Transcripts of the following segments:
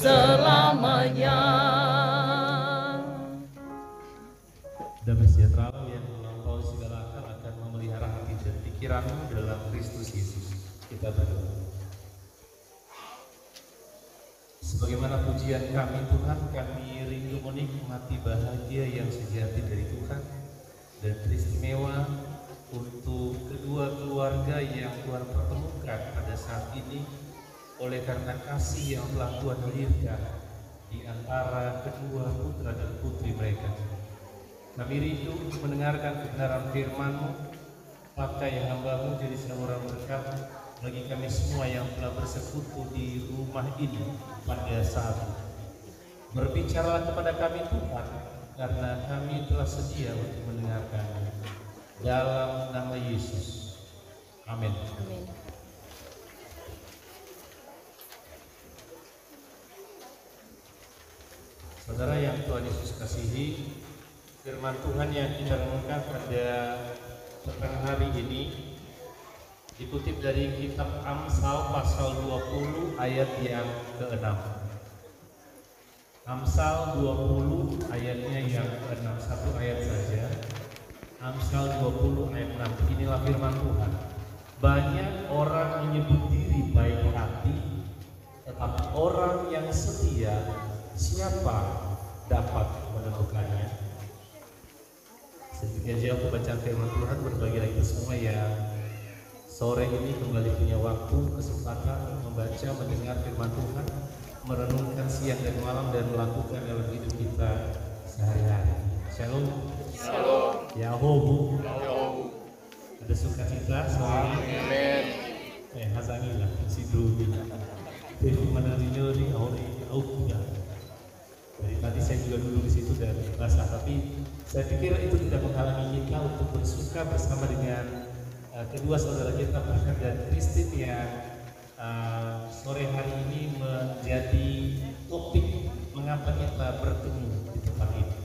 selamanya. Damai sejahtera Allah yang melampaui segala akal akan memelihara hati dan pikiranmu dalam Kristus Yesus. Kita berdoa. Sebagaimana pujian kami Tuhan, kami rindu menikmati bahagia yang sejati dari Tuhan dan teristimewa untuk kedua keluarga yang Tuhan pertemukan pada saat ini oleh karena kasih yang telah Tuhan hadirkan di antara kedua putra dan putri mereka. Kami rindu untuk mendengarkan kebenaran firman-Mu. Pakai hamba-Mu jadi saluran berkat bagi kami semua yang telah bersekutu di rumah ini pada saat ini. Berbicaralah kepada kami Tuhan, karena kami telah sedia untuk mendengarkan. Dalam nama Yesus. Amin. Amin. Saudara yang Tuhan Yesus kasihi, firman Tuhan yang kita renungkan pada petang hari ini dikutip dari kitab Amsal pasal 20 ayat yang ke-6. Amsal 20 ayatnya yang ke-6, satu ayat saja. Amsal 20 ayat 6. Inilah firman Tuhan. Banyak orang menyebut diri baik hati, tetapi orang yang setia siapa dapat menemukannya? Sedikit jauh pembacaan firman Tuhan, berbagi lagi semua yang sore ini kembali punya waktu, kesempatan membaca, mendengar firman Tuhan, merenungkan siang dan malam dan melakukan dalam hidup kita sehari-hari. Shalom. Shalom. Yahobu. Ada sukacita sore ini. Amin. Hazanilah si Drubi. Jadi menari-nari aulia. Dari tadi saya juga duduk di situ dan basah, tapi saya pikir itu tidak menghalangi kita untuk bersuka bersama dengan kedua saudara kita Farhan dan Christine yang sore hari ini menjadi topik mengapa kita bertemu di tempat ini.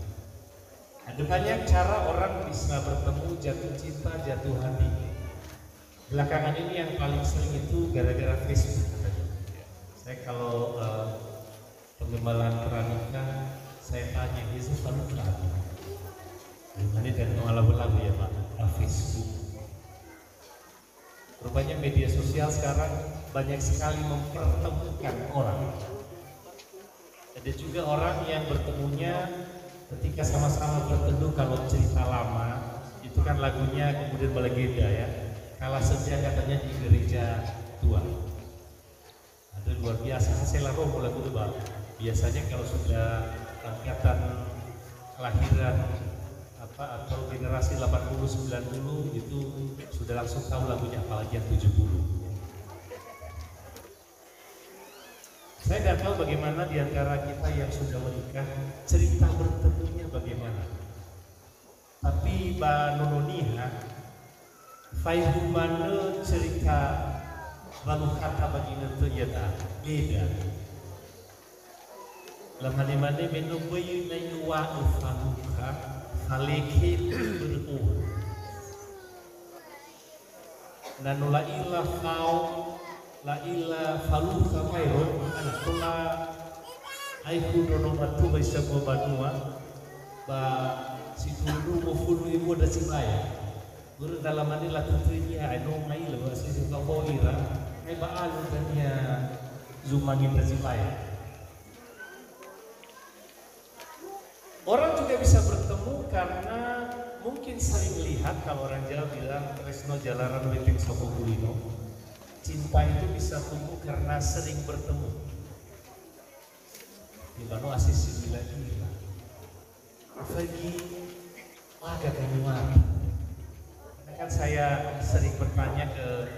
Ada banyak cara orang bisa bertemu, jatuh cinta, jatuh hati. Belakangan ini yang paling sering itu gara-gara Facebook. Saya kalau pengembalaan pernikah, saya tanya, Yesus lalu kenapa? Ini dan mengalah-alah ya Pak, Facebook. Rupanya media sosial sekarang banyak sekali mempertemukan orang. Ada juga orang yang bertemunya ketika sama-sama berteduh. Kalau cerita lama, itu kan lagunya kemudian melegenda ya. Kalah senja katanya di gereja tua. Ada luar biasa, saya lalu lagu itu Pak. Biasanya kalau sudah angkatan kelahiran atau generasi 80-90 itu sudah langsung tahu lagunya, apalagi yang 70. Saya tidak tahu bagaimana di antara kita yang sudah menikah cerita bertemunya bagaimana. Tapi Mbak Nononiha, Faihumane cerita lalu kata bagi ternyata beda. Lamane-mane menubuyi nayuwa ufamuka halekit berur. Nanula ila kau la ila faluka kairo anakula aiku dono batu bisa banua ba situlu mufulu ibu da sibaya. Guru dalam manilah tutunya anu mai la si kau ira ai ba alu danya zumangin da sibaya. Orang juga bisa bertemu karena mungkin sering melihat, kalau orang Jawa bilang tresno jalaran weting soko kulino. Cinta itu bisa tumbuh karena sering bertemu. Di mana asis gila-gila. Pergi maka kami mati. Karena kan saya sering bertanya ke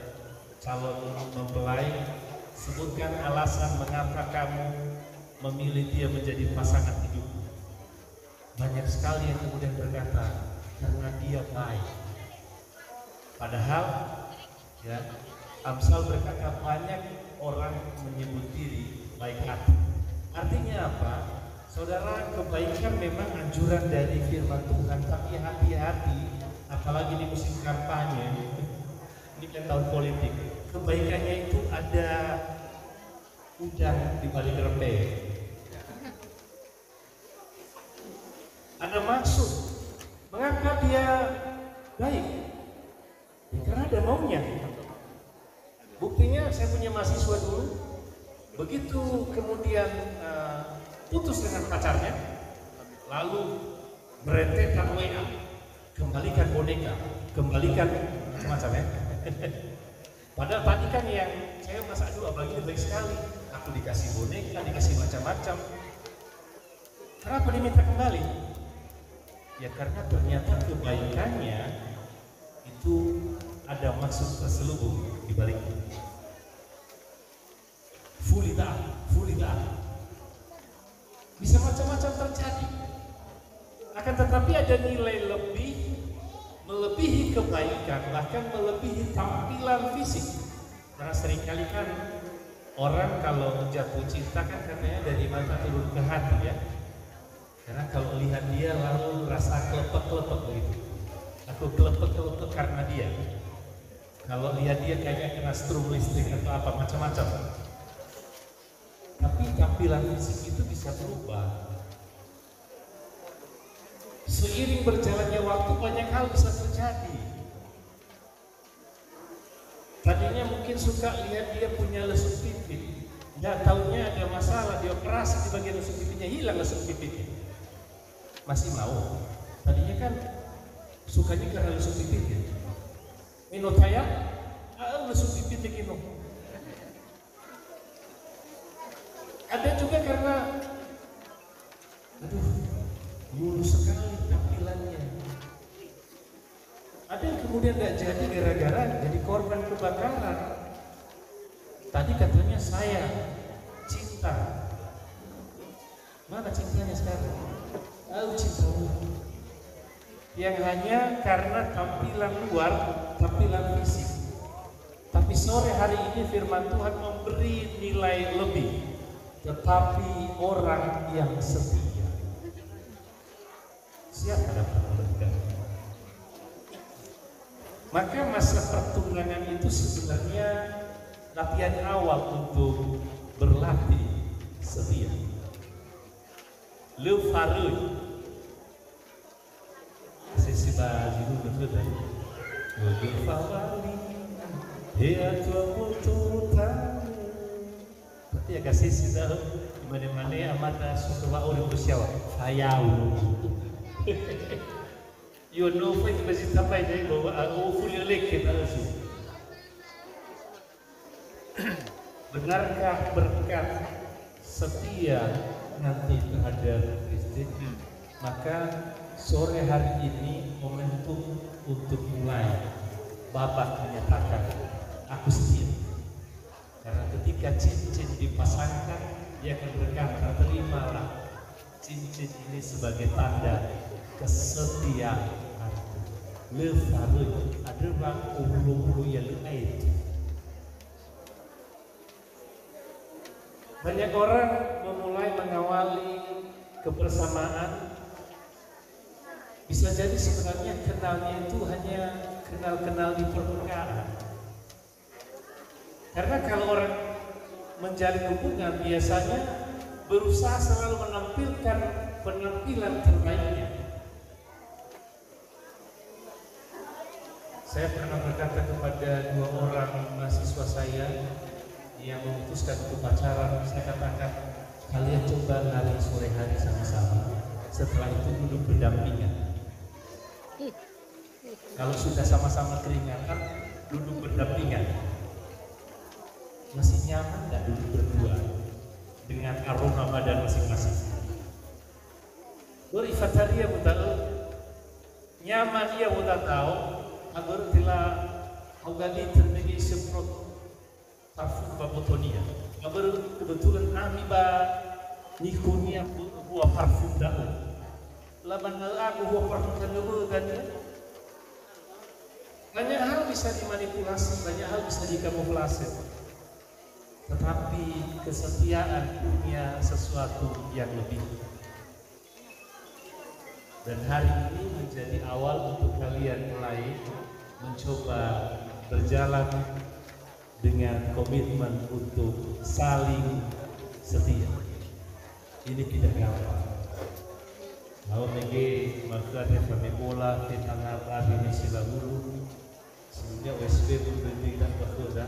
calon mempelai, sebutkan alasan mengapa kamu memilih dia menjadi pasangan hidup. Banyak sekali yang kemudian berkata karena dia baik. Padahal ya, Amsal berkata banyak orang menyebut diri baik hati. Artinya apa? Saudara, kebaikan memang anjuran dari firman Tuhan, tapi hati-hati, apalagi di musim kampanye. Ini kan tahun politik. Kebaikannya itu ada udang di balik rempeh. ada maksud. Mengapa dia baik? Ya, karena ada maunya. Buktinya saya punya mahasiswa dulu, begitu kemudian putus dengan pacarnya, lalu berentetan WA, kembalikan boneka, kembalikan semacamnya. Padahal tadi kan yang saya masa aduh abang ini baik sekali, aku dikasih boneka, dikasih macam-macam. Kenapa diminta kembali? Ya karena ternyata kebaikannya itu ada maksud terselubung di baliknya. Fulita. Bisa macam-macam terjadi. Akan tetapi ada nilai lebih, melebihi kebaikan, bahkan melebihi tampilan fisik. Karena seringkali kan orang kalau jatuh cinta kan katanya dari mata turun ke hati ya. Karena kalau lihat dia lalu rasa kelepek-kelepek begitu. Aku kelepek-kelepek karena dia. Kalau lihat dia kayaknya kena strum listrik atau apa macam-macam. Tapi tampilan fisik itu bisa berubah. Seiring berjalannya waktu banyak hal bisa terjadi. Tadinya mungkin suka lihat dia punya lesung pipi, nggak taunya ada masalah, dia operasi di bagian lesung pipinya, hilang lesung pipinya. Masih mau? Tadinya kan sukanya karena lesung pipinya. Minut saya, lesung pipi begini. Ada juga karena, aduh, mulus sekali tampilannya. Ada yang kemudian tidak jadi gara-gara jadi korban kebakaran. Tadi katanya saya cinta. Mana cintanya sekarang? Cinta yang hanya karena tampilan luar, tampilan fisik. Tapi sore hari ini firman Tuhan memberi nilai lebih. Tetapi orang yang setia, siapa dapat melekat? Maka masa pertunangan itu sebenarnya latihan awal untuk berlatih setia. Le fareux, sisi baju betul kan? Le fareux, dia tua mututan. Berarti agak sisi dah. Dimana-mana amata suka orang bersyawa. Sayau. You know, foi que você está fazendo o fulio leke langsung. Benarkah berkat setia nanti terhadap istri? Maka sore hari ini momentum untuk mulai Bapak menyatakan aku setia. Karena ketika cincin dipasangkan, dia akan berkata terimalah cincin ini sebagai tanda kesetiaan. Le fareux, ada bang ulu yang lain. Banyak orang memulai mengawali kebersamaan. Bisa jadi sebenarnya kenalnya itu hanya kenal-kenal di permukaan. Karena kalau orang menjalin hubungan biasanya berusaha selalu menampilkan penampilan terbaiknya. Saya pernah berkata kepada dua orang mahasiswa saya yang memutuskan untuk pacaran, saya katakan kalian coba lari sore hari sama-sama, setelah itu duduk berdampingan. Kalau sudah sama-sama keringatan, duduk berdampingan. Masih nyaman nggak duduk berdua dengan aroma badan masing-masing? Berifataria mutal nyaman ia mutal tahu agar telah menggali termegi semprot parfum babotonia. Agar kebetulan kami ba nikunia buah parfum daun. Laban aku buah parfum kan banyak hal bisa dimanipulasi, banyak hal bisa dikamuflase. Tetapi kesetiaan punya sesuatu yang lebih. Dan hari ini menjadi awal untuk kalian mulai mencoba berjalan dengan komitmen untuk saling setia. Ini tidak gampang. Lalu lagi maka dia pakai bola tentang rabi ni sila dulu. Sebelumnya OSB berbeda dan berbeda.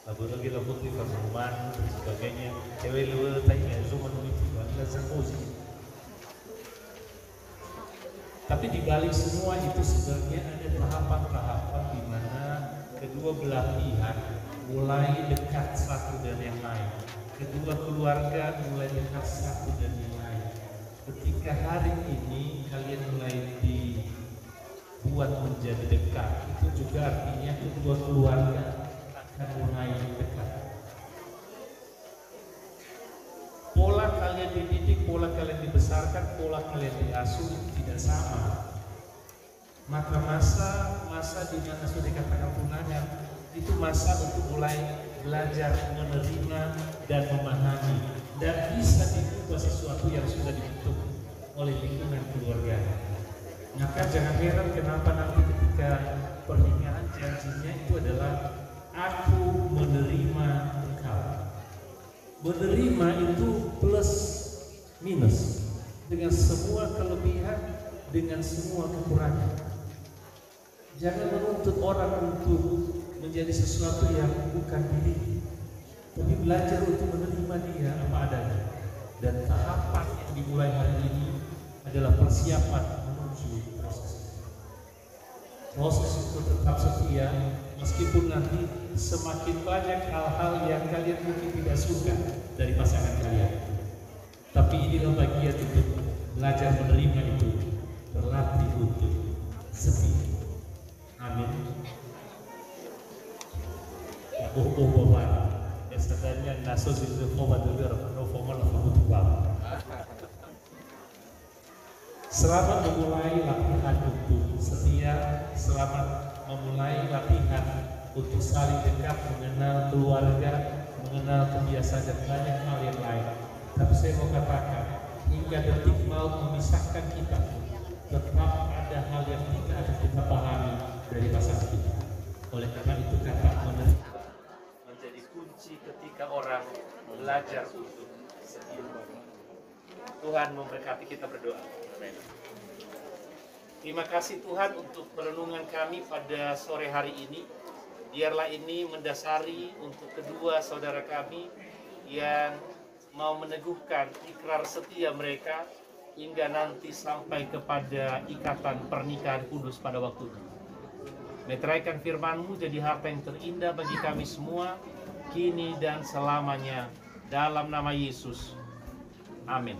Lalu lagi lalu di perumahan dan sebagainya. Cewek luar tanya cuma itu adalah zakozi. Tapi di balik semua itu sebenarnya ada tahapan-tahapan di mana kedua belah pihak mulai dekat satu dan yang lain. Kedua keluarga mulai dekat satu dan yang lain. Ketika hari ini kalian mulai dibuat menjadi dekat, itu juga artinya kedua keluarga akan mulai dekat. Pola kalian dididik, pola kalian dibesarkan, pola kalian diasuh tidak sama. Maka masa di mana sudah dikatakan tunangan itu masa untuk mulai belajar menerima dan memahami dan bisa diubah sesuatu yang sudah dibentuk oleh lingkungan keluarga. Maka jangan heran kenapa nanti ketika pernikahan janjinya itu adalah aku menerima engkau. Menerima itu plus minus dengan semua kelebihan, dengan semua kekurangan. Jangan menuntut orang untuk menjadi sesuatu yang bukan diri, tapi belajar untuk menerima dia apa adanya. Dan tahapan yang dimulai hari ini adalah persiapan menuju proses itu tetap setia meskipun nanti semakin banyak hal-hal yang kalian mungkin tidak suka dari pasangan kalian. Tapi inilah bagian untuk belajar menerima itu, berlatih untuk setia. Amin. Bapak, sebenarnya nasos itu formal dulu, no formal lah. Selamat memulai latihan untuk setia, selamat memulai latihan untuk saling dekat, mengenal keluarga, mengenal kebiasaan dan banyak hal yang lain. Tapi saya mau katakan, hingga detik maut memisahkan kita, tetap ada hal yang tidak akan kita pahami dari pasangan kita. Oleh karena itu kata menerima menjadi kunci ketika orang belajar untuk setia. Tuhan memberkati kita berdoa. Amin. Terima kasih Tuhan untuk perenungan kami pada sore hari ini. Biarlah ini mendasari untuk kedua saudara kami yang mau meneguhkan ikrar setia mereka hingga nanti sampai kepada ikatan pernikahan kudus pada waktunya. Meteraikan firman-Mu jadi harta yang terindah bagi kami semua, kini dan selamanya, dalam nama Yesus. Amin.